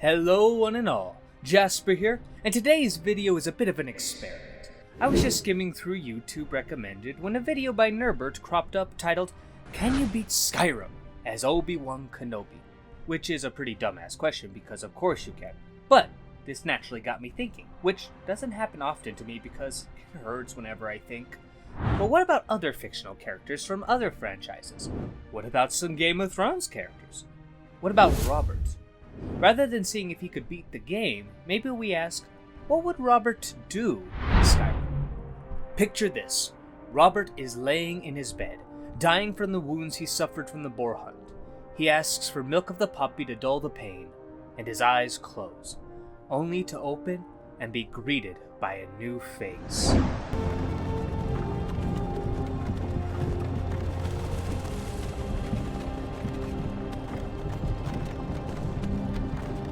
Hello one and all, Jasper here, and today's video is a bit of an experiment. I was just skimming through YouTube recommended when a video by Nerbert cropped up titled, "Can you beat Skyrim as Obi-Wan Kenobi?" Which is a pretty dumbass question because of course you can, but this naturally got me thinking, which doesn't happen often to me because it hurts whenever I think. But what about other fictional characters from other franchises? What about some Game of Thrones characters? What about Robert? Rather than seeing if he could beat the game, maybe we ask, what would Robert do in Skyrim? Picture this. Robert is laying in his bed, dying from the wounds he suffered from the boar hunt. He asks for milk of the puppy to dull the pain, and his eyes close, only to open and be greeted by a new face.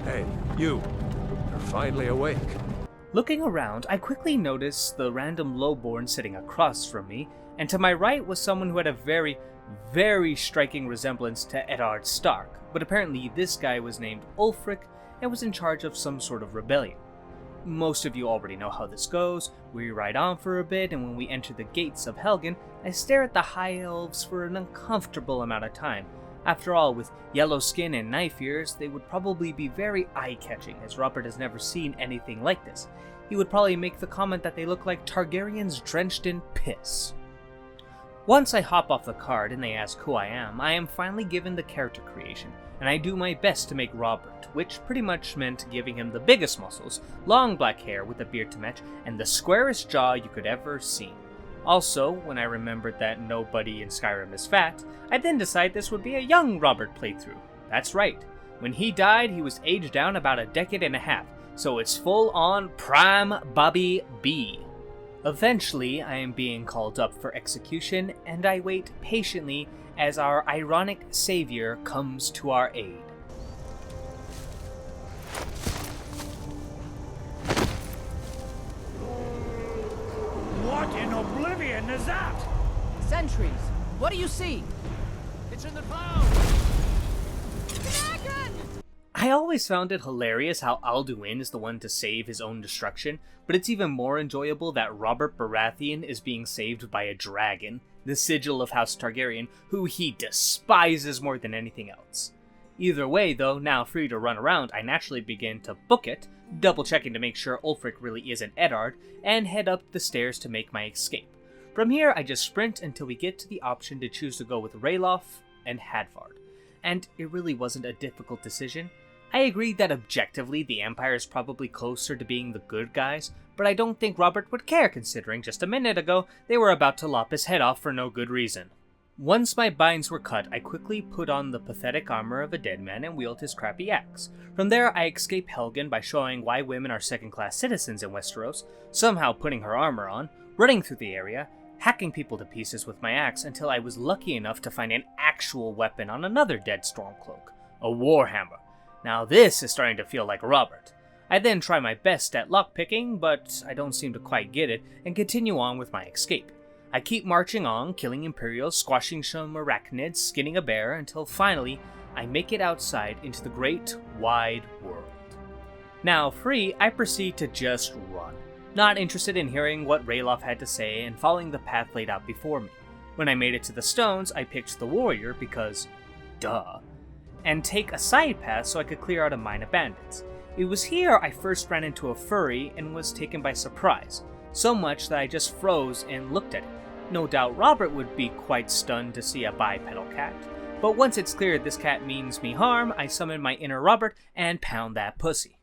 Hey, you're finally awake. Looking around, I quickly noticed the random lowborn sitting across from me, and to my right was someone who had a very, very striking resemblance to Eddard Stark, but apparently this guy was named Ulfric and was in charge of some sort of rebellion. Most of you already know how this goes. We ride on for a bit, and when we enter the gates of Helgen, I stare at the High Elves for an uncomfortable amount of time. After all, with yellow skin and knife ears, they would probably be very eye-catching, as Robert has never seen anything like this. He would probably make the comment that they look like Targaryens drenched in piss. Once I hop off the cart and they ask who I am finally given the character creation, and I do my best to make Robert, which pretty much meant giving him the biggest muscles, long black hair with a beard to match, and the squarest jaw you could ever see. Also, when I remembered that nobody in Skyrim is fat, I then decided this would be a young Robert playthrough. That's right. When he died, he was aged down about a decade and a half, so it's full-on prime Bobby B. Eventually, I am being called up for execution, and I wait patiently as our ironic savior comes to our aid. What in oblivion is that? Sentries, what do you see? It's in the clouds! I always found it hilarious how Alduin is the one to save his own destruction, but it's even more enjoyable that Robert Baratheon is being saved by a dragon, the sigil of House Targaryen, who he despises more than anything else. Either way, though, now free to run around, I naturally begin to book it, double-checking to make sure Ulfric really isn't Eddard, and head up the stairs to make my escape. From here, I just sprint until we get to the option to choose to go with Ralof and Hadvard. And it really wasn't a difficult decision. I agree that objectively the Empire is probably closer to being the good guys, but I don't think Robert would care considering just a minute ago they were about to lop his head off for no good reason. Once my binds were cut, I quickly put on the pathetic armor of a dead man and wield his crappy axe. From there, I escape Helgen by showing why women are second-class citizens in Westeros, somehow putting her armor on, running through the area, hacking people to pieces with my axe until I was lucky enough to find an actual weapon on another dead Stormcloak, a warhammer. Now this is starting to feel like Robert. I then try my best at lockpicking, but I don't seem to quite get it, and continue on with my escape. I keep marching on, killing Imperials, squashing some arachnids, skinning a bear, until finally I make it outside into the great, wide world. Now free, I proceed to just run, not interested in hearing what Ralof had to say and following the path laid out before me. When I made it to the stones, I picked the warrior because, duh, and take a side path so I could clear out a mine of bandits. It was here I first ran into a furry and was taken by surprise, so much that I just froze and looked at it. No doubt Robert would be quite stunned to see a bipedal cat, but once it's clear this cat means me harm, I summon my inner Robert and pound that pussy.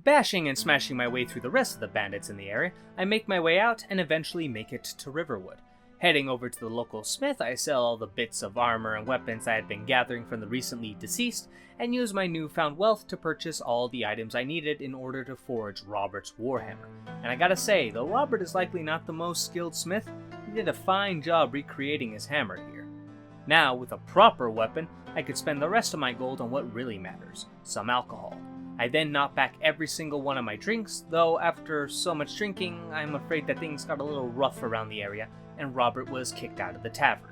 Bashing and smashing my way through the rest of the bandits in the area, I make my way out and eventually make it to Riverwood. Heading over to the local smith, I sell all the bits of armor and weapons I had been gathering from the recently deceased, and use my newfound wealth to purchase all the items I needed in order to forge Robert's warhammer. And I gotta say, though Robert is likely not the most skilled smith, he did a fine job recreating his hammer here. Now, with a proper weapon, I could spend the rest of my gold on what really matters, some alcohol. I then knocked back every single one of my drinks, though after so much drinking, I'm afraid that things got a little rough around the area, and Robert was kicked out of the tavern.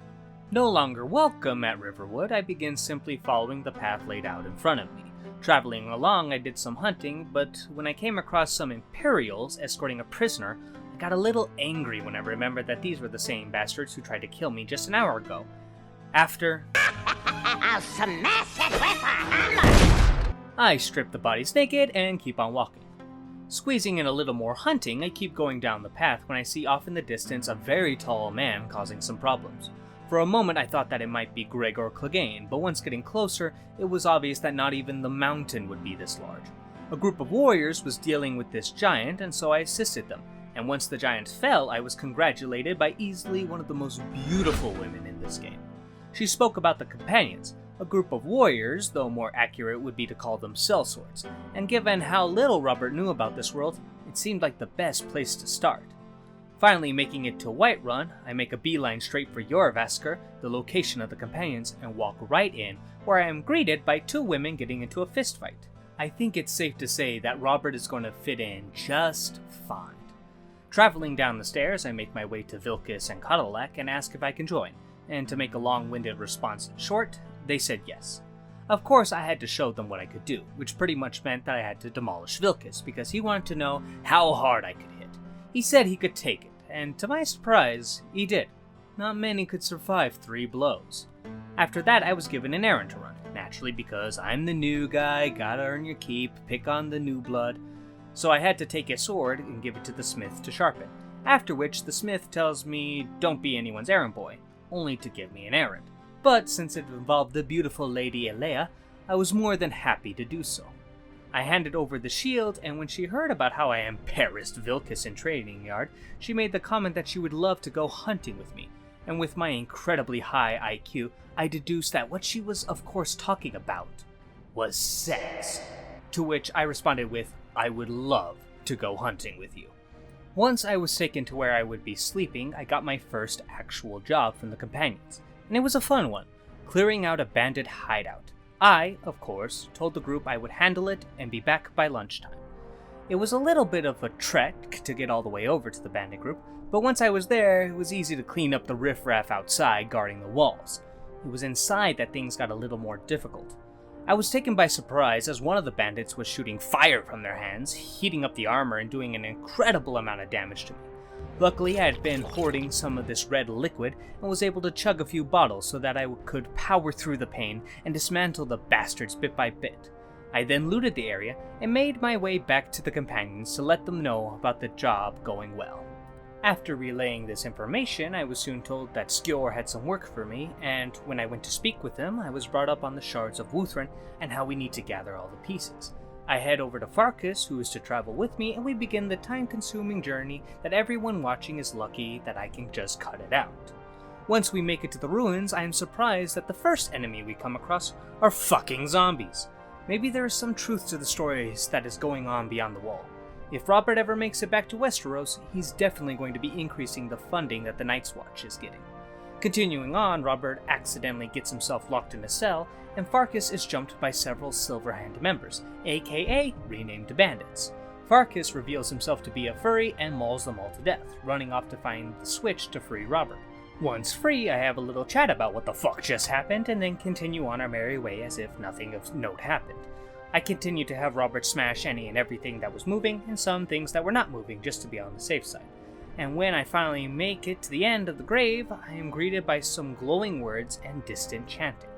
No longer welcome at Riverwood, I begin simply following the path laid out in front of me. Traveling along, I did some hunting, but when I came across some Imperials escorting a prisoner, I got a little angry when I remembered that these were the same bastards who tried to kill me just an hour ago. After I'll smash it with a hammer! I strip the bodies naked and keep on walking. Squeezing in a little more hunting, I keep going down the path when I see off in the distance a very tall man causing some problems. For a moment I thought that it might be Gregor Clegane, but once getting closer, it was obvious that not even the mountain would be this large. A group of warriors was dealing with this giant, and so I assisted them, and once the giant fell, I was congratulated by easily one of the most beautiful women in this game. She spoke about the companions, a group of warriors, though more accurate would be to call them sellswords, and given how little Robert knew about this world, it seemed like the best place to start. Finally making it to Whiterun, I make a beeline straight for Jorrvaskr, the location of the companions, and walk right in, where I am greeted by two women getting into a fistfight. I think it's safe to say that Robert is going to fit in just fine. Traveling down the stairs, I make my way to Vilkas and Cadillac and ask if I can join, and to make a long-winded response short, they said yes. Of course, I had to show them what I could do, which pretty much meant that I had to demolish Vilkas, because he wanted to know how hard I could hit. He said he could take it, and to my surprise, he did. Not many could survive 3 blows. After that, I was given an errand to run, naturally because I'm the new guy, gotta earn your keep, pick on the new blood. So I had to take a sword and give it to the smith to sharpen, after which the smith tells me don't be anyone's errand boy, only to give me an errand. But since it involved the beautiful Lady Elea, I was more than happy to do so. I handed over the shield, and when she heard about how I embarrassed Vilkas in training yard, she made the comment that she would love to go hunting with me, and with my incredibly high IQ, I deduced that what she was of course talking about was sex. To which I responded with, I would love to go hunting with you. Once I was taken to where I would be sleeping, I got my first actual job from the companions, and it was a fun one, clearing out a bandit hideout. I, of course, told the group I would handle it and be back by lunchtime. It was a little bit of a trek to get all the way over to the bandit group, but once I was there, it was easy to clean up the riffraff outside guarding the walls. It was inside that things got a little more difficult. I was taken by surprise as one of the bandits was shooting fire from their hands, heating up the armor and doing an incredible amount of damage to me. Luckily, I had been hoarding some of this red liquid and was able to chug a few bottles so that I could power through the pain and dismantle the bastards bit by bit. I then looted the area and made my way back to the companions to let them know about the job going well. After relaying this information, I was soon told that Skjor had some work for me, and when I went to speak with him, I was brought up on the shards of Wuthran and how we need to gather all the pieces. I head over to Farkas, who is to travel with me, and we begin the time-consuming journey that everyone watching is lucky that I can just cut it out. Once we make it to the ruins, I am surprised that the first enemy we come across are fucking zombies. Maybe there is some truth to the stories that is going on beyond the wall. If Robert ever makes it back to Westeros, he's definitely going to be increasing the funding that the Night's Watch is getting. Continuing on, Robert accidentally gets himself locked in a cell, and Farkas is jumped by several Silverhand members, aka renamed bandits. Farkas reveals himself to be a furry and mauls them all to death, running off to find the switch to free Robert. Once free, I have a little chat about what the fuck just happened, and then continue on our merry way as if nothing of note happened. I continue to have Robert smash any and everything that was moving, and some things that were not moving, just to be on the safe side. And when I finally make it to the end of the grave, I am greeted by some glowing words and distant chanting.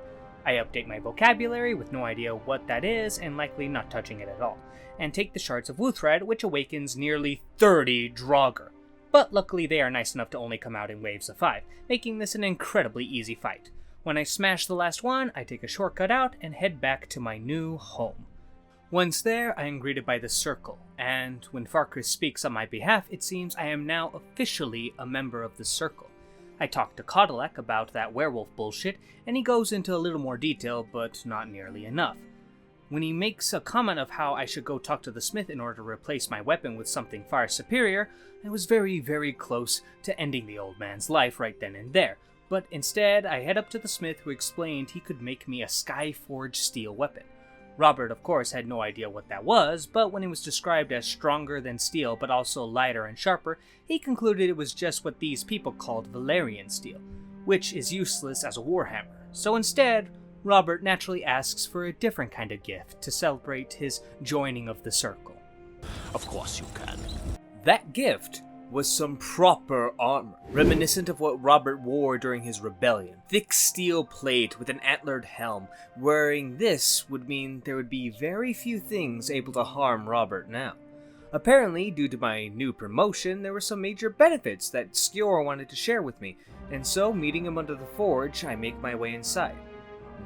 I update my vocabulary with no idea what that is, and likely not touching it at all, and take the shards of Wuthred, which awakens nearly 30 Draugr. But luckily they are nice enough to only come out in waves of 5, making this an incredibly easy fight. When I smash the last one, I take a shortcut out and head back to my new home. Once there, I am greeted by the Circle, and when Farkas speaks on my behalf, it seems I am now officially a member of the Circle. I talk to Cadillac about that werewolf bullshit, and he goes into a little more detail, but not nearly enough. When he makes a comment of how I should go talk to the smith in order to replace my weapon with something far superior, I was very, very close to ending the old man's life right then and there. But instead, I head up to the smith who explained he could make me a Skyforged steel weapon. Robert, of course, had no idea what that was, but when it was described as stronger than steel but also lighter and sharper, he concluded it was just what these people called Valyrian steel, which is useless as a warhammer. So instead, Robert naturally asks for a different kind of gift to celebrate his joining of the circle. Of course you can. That gift was some proper armor, reminiscent of what Robert wore during his rebellion. Thick steel plate with an antlered helm. Wearing this would mean there would be very few things able to harm Robert now. Apparently, due to my new promotion, there were some major benefits that Skjor wanted to share with me, and so, meeting him under the forge, I make my way inside.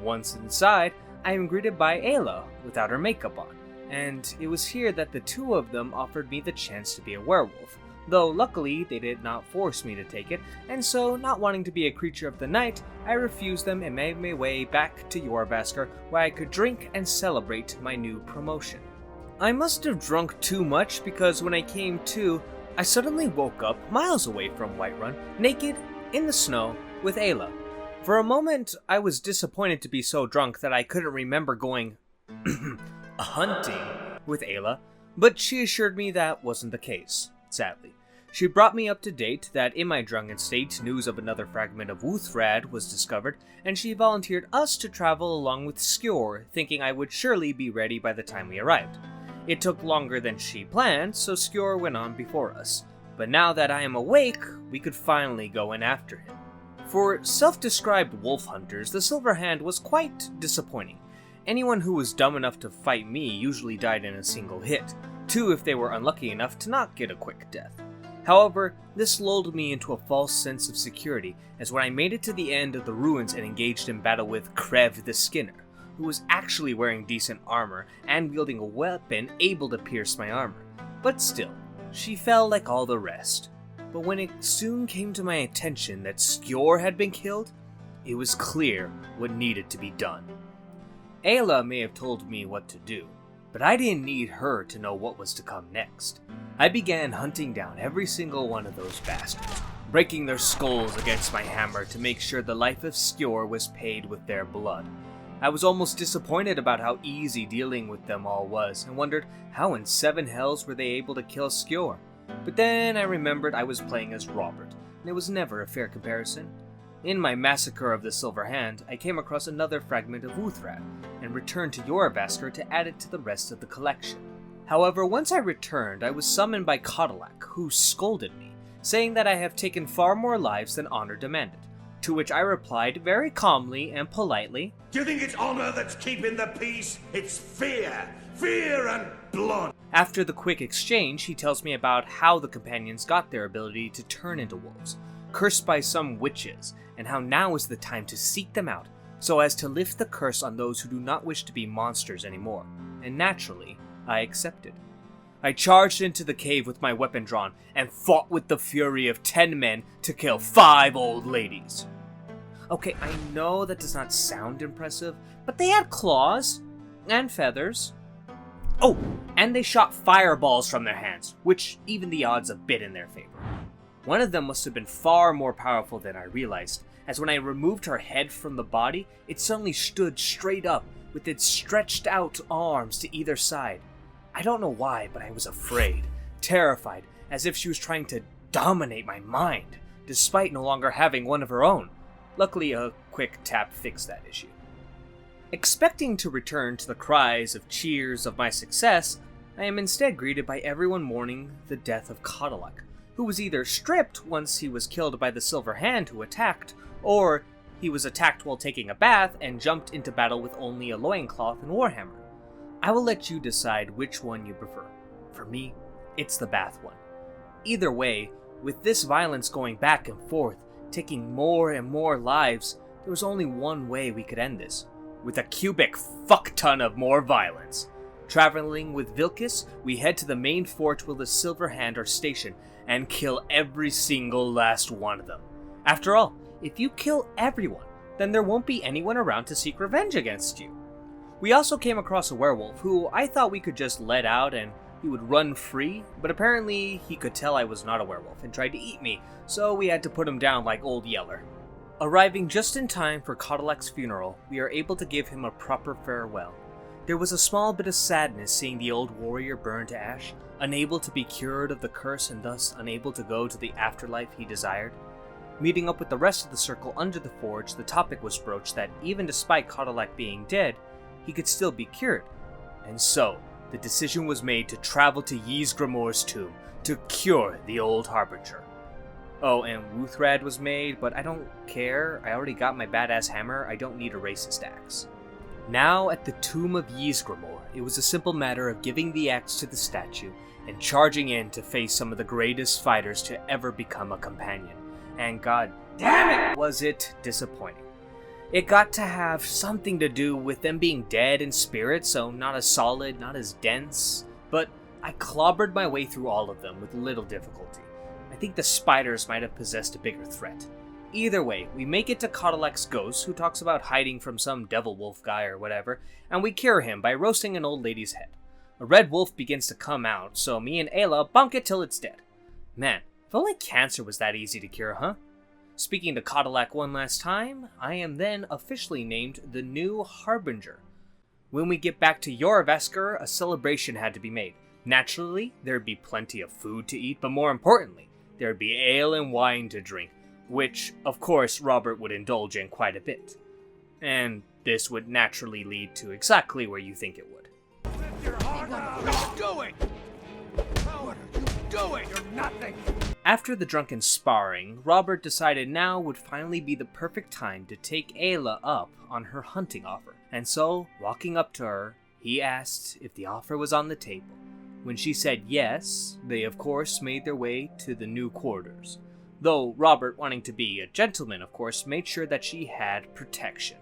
Once inside, I am greeted by Ayla, without her makeup on, and it was here that the two of them offered me the chance to be a werewolf. Though luckily, they did not force me to take it, and so, not wanting to be a creature of the night, I refused them and made my way back to Jorrvaskr, where I could drink and celebrate my new promotion. I must have drunk too much because when I came to, I suddenly woke up miles away from Whiterun, naked, in the snow, with Ayla. For a moment, I was disappointed to be so drunk that I couldn't remember going hunting with Ayla, but she assured me that wasn't the case. Sadly, she brought me up to date that in my drunken state, news of another fragment of Wuthrad was discovered, and she volunteered us to travel along with Skjor, thinking I would surely be ready by the time we arrived. It took longer than she planned, so Skjor went on before us. But now that I am awake, we could finally go in after him. For self-described wolf hunters, the Silver Hand was quite disappointing. Anyone who was dumb enough to fight me usually died in a single hit. 2 if they were unlucky enough to not get a quick death. However, this lulled me into a false sense of security, as when I made it to the end of the ruins and engaged in battle with Krev the Skinner, who was actually wearing decent armor and wielding a weapon able to pierce my armor. But still, she fell like all the rest. But when it soon came to my attention that Skjor had been killed, it was clear what needed to be done. Ayla may have told me what to do, but I didn't need her to know what was to come next. I began hunting down every single one of those bastards, breaking their skulls against my hammer to make sure the life of Skjor was paid with their blood. I was almost disappointed about how easy dealing with them all was, and wondered how in 7 hells were they able to kill Skjor. But then I remembered I was playing as Robert, and it was never a fair comparison. In my massacre of the Silver Hand, I came across another fragment of Wuthrad, and returned to Jorrvaskr to add it to the rest of the collection. However, once I returned, I was summoned by Cadillac, who scolded me, saying that I have taken far more lives than honor demanded, to which I replied very calmly and politely, Do you think it's honor that's keeping the peace? It's fear! Fear and blood! After the quick exchange, he tells me about how the companions got their ability to turn into wolves, cursed by some witches, and how now is the time to seek them out, so as to lift the curse on those who do not wish to be monsters anymore. And naturally, I accepted. I charged into the cave with my weapon drawn, and fought with the fury of 10 men to kill 5 old ladies. Okay, I know that does not sound impressive, but they had claws, and feathers. Oh, and they shot fireballs from their hands, which evened the odds a bit in their favor. One of them must have been far more powerful than I realized, as when I removed her head from the body, it suddenly stood straight up, with its stretched out arms to either side. I don't know why, but I was afraid, terrified, as if she was trying to dominate my mind, despite no longer having one of her own. Luckily, a quick tap fixed that issue. Expecting to return to the cries of cheers of my success, I am instead greeted by everyone mourning the death of Cadillac, who was either stripped once he was killed by the Silver Hand who attacked, or he was attacked while taking a bath and jumped into battle with only a loincloth and warhammer. I will let you decide which one you prefer. For me, it's the bath one. Either way, with this violence going back and forth, taking more and more lives, there was only one way we could end this. With a cubic fuck-ton of more violence. Traveling with Vilkis, we head to the main fort where the Silver Hand are stationed, and kill every single last one of them. After all, if you kill everyone, then there won't be anyone around to seek revenge against you. We also came across a werewolf, who I thought we could just let out and he would run free, but apparently he could tell I was not a werewolf and tried to eat me, so we had to put him down like Old Yeller. Arriving just in time for Cadillac's funeral, we are able to give him a proper farewell. There was a small bit of sadness seeing the old warrior burn to ash, unable to be cured of the curse and thus unable to go to the afterlife he desired. Meeting up with the rest of the circle under the forge, the topic was broached that even despite Cadillac being dead, he could still be cured. And so, the decision was made to travel to Ysgramor's tomb to cure the old Harbinger. Oh, and Wuthrad was made, but I don't care. I already got my badass hammer. I don't need a racist axe. Now, at the tomb of Ysgramor, it was a simple matter of giving the axe to the statue and charging in to face some of the greatest fighters to ever become a companion. And god damn it, was it disappointing. It got to have something to do with them being dead in spirit, so not as solid, not as dense, but I clobbered my way through all of them with little difficulty. I think the spiders might have possessed a bigger threat. Either way, we make it to Cadillac's ghost, who talks about hiding from some devil wolf guy or whatever, and we cure him by roasting an old lady's head. A red wolf begins to come out, so me and Ayla bonk it till it's dead. Man, if only cancer was that easy to cure, huh? Speaking to Cadillac one last time, I am then officially named the new Harbinger. When we get back to Jorrvaskr, a celebration had to be made. Naturally, there'd be plenty of food to eat, but more importantly, there'd be ale and wine to drink, which, of course, Robert would indulge in quite a bit. And this would naturally lead to exactly where you think it would. What are you doing? What are you doing? You're nothing! After the drunken sparring, Robert decided now would finally be the perfect time to take Ayla up on her hunting offer. And so, walking up to her, he asked if the offer was on the table. When she said yes, they of course made their way to the new quarters. Though Robert, wanting to be a gentleman of course, made sure that she had protection.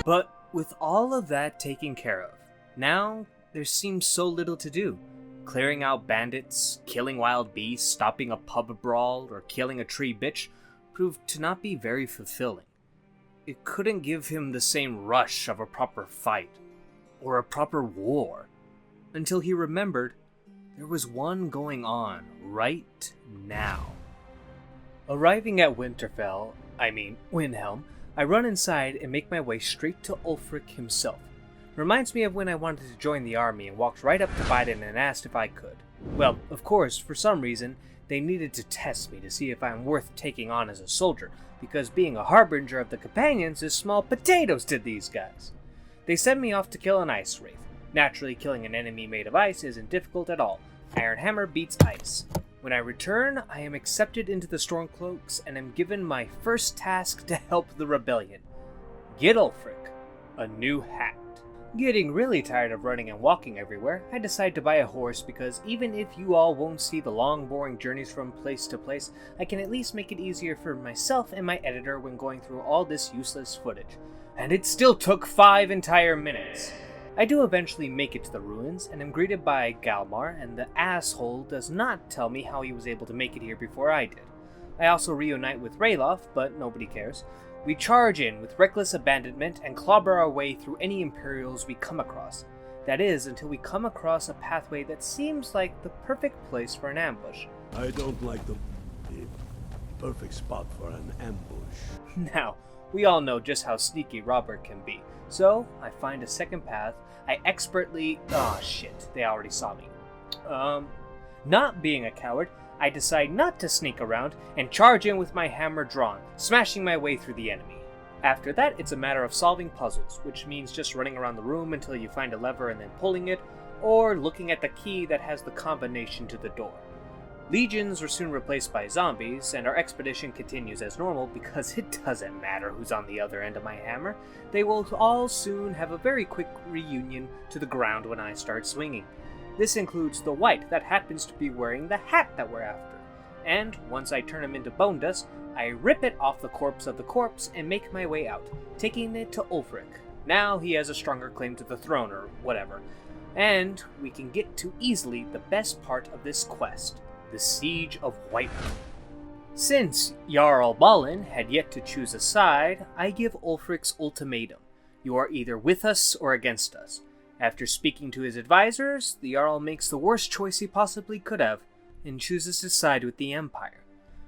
But with all of that taken care of, now there seems so little to do. Clearing out bandits, killing wild beasts, stopping a pub brawl, or killing a tree bitch proved to not be very fulfilling. It couldn't give him the same rush of a proper fight, or a proper war, until he remembered there was one going on right now. Arriving at Windhelm, I run inside and make my way straight to Ulfric himself. Reminds me of when I wanted to join the army and walked right up to Biden and asked if I could. Well, of course, for some reason, they needed to test me to see if I'm worth taking on as a soldier, because being a harbinger of the companions is small potatoes to these guys. They sent me off to kill an ice wraith. Naturally, killing an enemy made of ice isn't difficult at all. Iron Hammer beats ice. When I return, I am accepted into the Stormcloaks and am given my first task to help the rebellion. Get Ulfric a new hat. Getting really tired of running and walking everywhere, I decide to buy a horse because even if you all won't see the long boring journeys from place to place, I can at least make it easier for myself and my editor when going through all this useless footage. And it still took 5 entire minutes. I do eventually make it to the ruins and am greeted by Galmar, and the asshole does not tell me how he was able to make it here before I did. I also reunite with Ralof, but nobody cares. We charge in with reckless abandonment and clobber our way through any Imperials we come across. That is, until we come across a pathway that seems like the perfect place for an ambush. I don't like the perfect spot for an ambush. Now, we all know just how sneaky Robert can be, so I find a second path. I expertly... oh shit, they already saw me. Not being a coward, I decide not to sneak around and charge in with my hammer drawn, smashing my way through the enemy. After that, it's a matter of solving puzzles, which means just running around the room until you find a lever and then pulling it, or looking at the key that has the combination to the door. Legions were soon replaced by zombies, and our expedition continues as normal because it doesn't matter who's on the other end of my hammer. They will all soon have a very quick reunion to the ground when I start swinging. This includes the wight that happens to be wearing the hat that we're after. And once I turn him into bone dust, I rip it off the corpse of the corpse and make my way out, taking it to Ulfric. Now he has a stronger claim to the throne or whatever. And we can get to easily the best part of this quest, the Siege of Whiterun. Since Jarl Balin had yet to choose a side, I give Ulfric's ultimatum. You are either with us or against us. After speaking to his advisors, the Jarl makes the worst choice he possibly could have, and chooses to side with the Empire.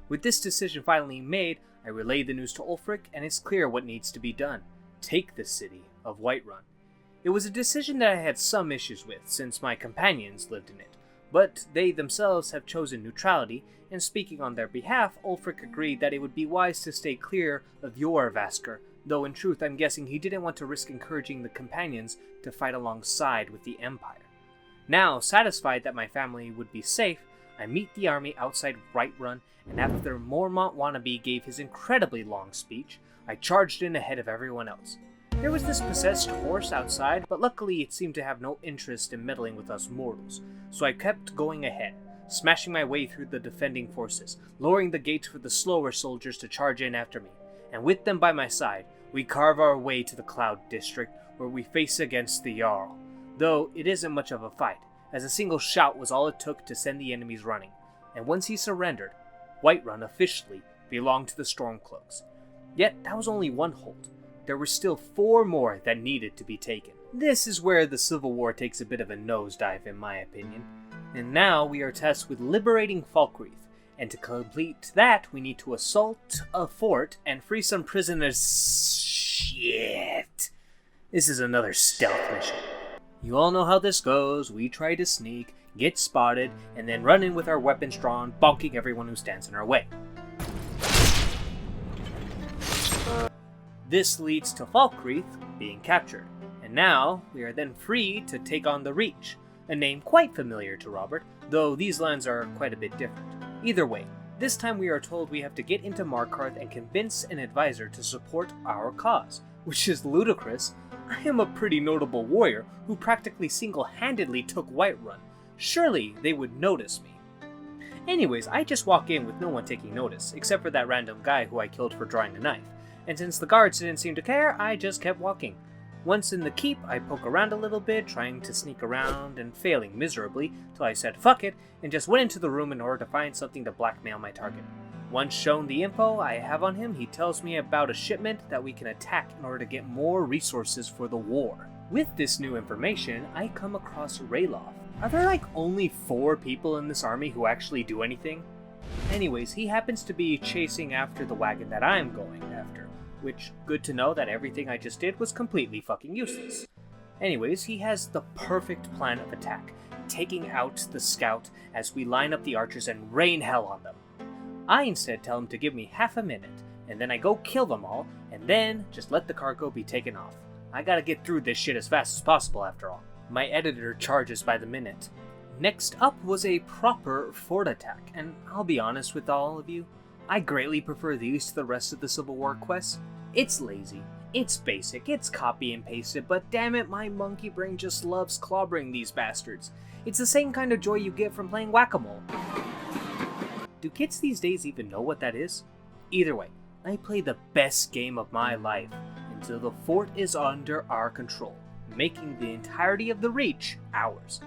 With this decision finally made, I relay the news to Ulfric, and it's clear what needs to be done. Take the city of Whiterun. It was a decision that I had some issues with, since my companions lived in it, but they themselves have chosen neutrality, and speaking on their behalf, Ulfric agreed that it would be wise to stay clear of your Vasker, though in truth I'm guessing he didn't want to risk encouraging the companions to fight alongside with the Empire. Now, satisfied that my family would be safe, I meet the army outside Whiterun, and after Mormont Wannabe gave his incredibly long speech, I charged in ahead of everyone else. There was this possessed horse outside, but luckily it seemed to have no interest in meddling with us mortals, so I kept going ahead, smashing my way through the defending forces, lowering the gates for the slower soldiers to charge in after me, and with them by my side, we carve our way to the Cloud District, where we face against the Jarl, though it isn't much of a fight, as a single shout was all it took to send the enemies running, and once he surrendered, Whiterun officially belonged to the Stormcloaks. Yet that was only one hold. There were still 4 more that needed to be taken. This is where the Civil War takes a bit of a nosedive in my opinion, and now we are tasked with liberating Falkreath, and to complete that we need to assault a fort and free some prisoners. Shit. This is another stealth mission. You all know how this goes. We try to sneak, get spotted, and then run in with our weapons drawn, bonking everyone who stands in our way. This leads to Falkreath being captured, and now we are then free to take on the Reach, a name quite familiar to Robert, though these lands are quite a bit different. Either way, this time we are told we have to get into Markarth and convince an advisor to support our cause, which is ludicrous. I am a pretty notable warrior who practically single-handedly took Whiterun. Surely they would notice me. Anyways, I just walk in with no one taking notice, except for that random guy who I killed for drawing a knife, and since the guards didn't seem to care, I just kept walking. Once in the keep, I poke around a little bit, trying to sneak around and failing miserably, till I said fuck it, and just went into the room in order to find something to blackmail my target. Once shown the info I have on him, he tells me about a shipment that we can attack in order to get more resources for the war. With this new information, I come across Ralof. Are there like only 4 people in this army who actually do anything? Anyways, he happens to be chasing after the wagon that I'm going after, which, good to know that everything I just did was completely fucking useless. Anyways, he has the perfect plan of attack, taking out the scout as we line up the archers and rain hell on them. I instead tell him to give me half a minute, and then I go kill them all, and then just let the cargo be taken off. I gotta get through this shit as fast as possible after all. My editor charges by the minute. Next up was a proper fort attack, and I'll be honest with all of you, I greatly prefer these to the rest of the Civil War quests. It's lazy, it's basic, it's copy and pasted, but damn it, my monkey brain just loves clobbering these bastards. It's the same kind of joy you get from playing whack-a-mole. Do kids these days even know what that is? Either way, I play the best game of my life until the fort is under our control, making the entirety of the Reach ours.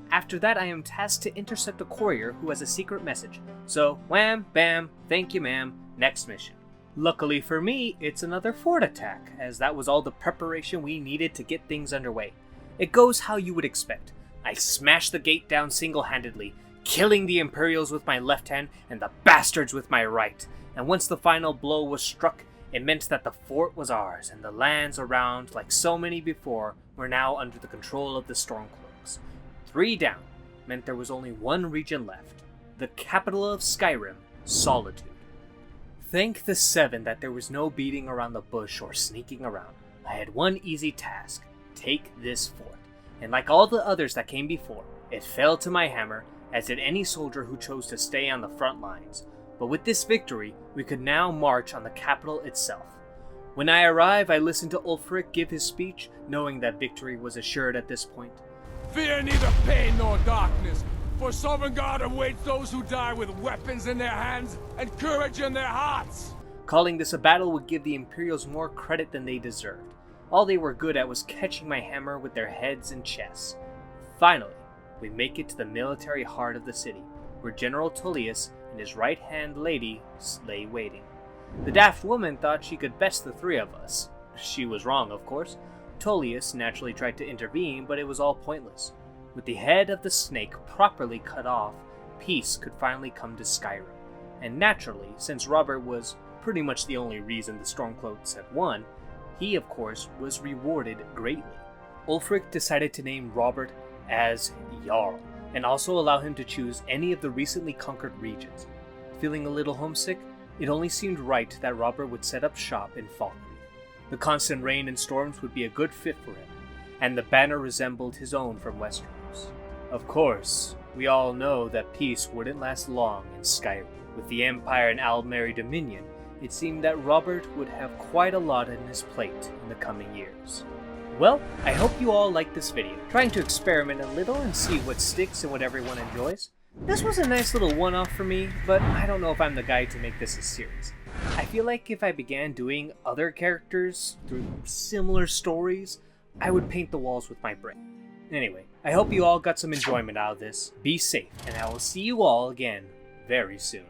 After that, I am tasked to intercept a courier who has a secret message. So, wham, bam, thank you ma'am, next mission. Luckily for me, it's another fort attack, as that was all the preparation we needed to get things underway. It goes how you would expect. I smash the gate down single-handedly, killing the Imperials with my left hand and the bastards with my right. And once the final blow was struck, it meant that the fort was ours, and the lands around, like so many before, were now under the control of the Stormcloaks. 3 down meant there was only one region left, the capital of Skyrim, Solitude. Thank the 7 that there was no beating around the bush or sneaking around. I had one easy task, take this fort, and like all the others that came before, it fell to my hammer, as did any soldier who chose to stay on the front lines. But with this victory, we could now march on the capital itself. When I arrive, I listen to Ulfric give his speech, knowing that victory was assured at this point. Fear neither pain nor darkness, for Sovngarde awaits those who die with weapons in their hands and courage in their hearts. Calling this a battle would give the Imperials more credit than they deserved. All they were good at was catching my hammer with their heads and chests. Finally, we make it to the military heart of the city, where General Tullius and his right-hand lady lay waiting. The daft woman thought she could best the 3 of us. She was wrong, of course. Tullius naturally tried to intervene, but it was all pointless. With the head of the snake properly cut off, peace could finally come to Skyrim. And naturally, since Robert was pretty much the only reason the Stormcloaks had won, he of course was rewarded greatly. Ulfric decided to name Robert as Jarl, and also allow him to choose any of the recently conquered regions. Feeling a little homesick, it only seemed right that Robert would set up shop in Falkreath. The constant rain and storms would be a good fit for him, and the banner resembled his own from Westeros. Of course, we all know that peace wouldn't last long in Skyrim. With the Empire and Aldmeri Dominion, it seemed that Robert would have quite a lot on his plate in the coming years. Well, I hope you all liked this video, trying to experiment a little and see what sticks and what everyone enjoys. This was a nice little one-off for me, but I don't know if I'm the guy to make this a series. I feel like if I began doing other characters through similar stories, I would paint the walls with my brain. Anyway, I hope you all got some enjoyment out of this. Be safe, and I will see you all again very soon.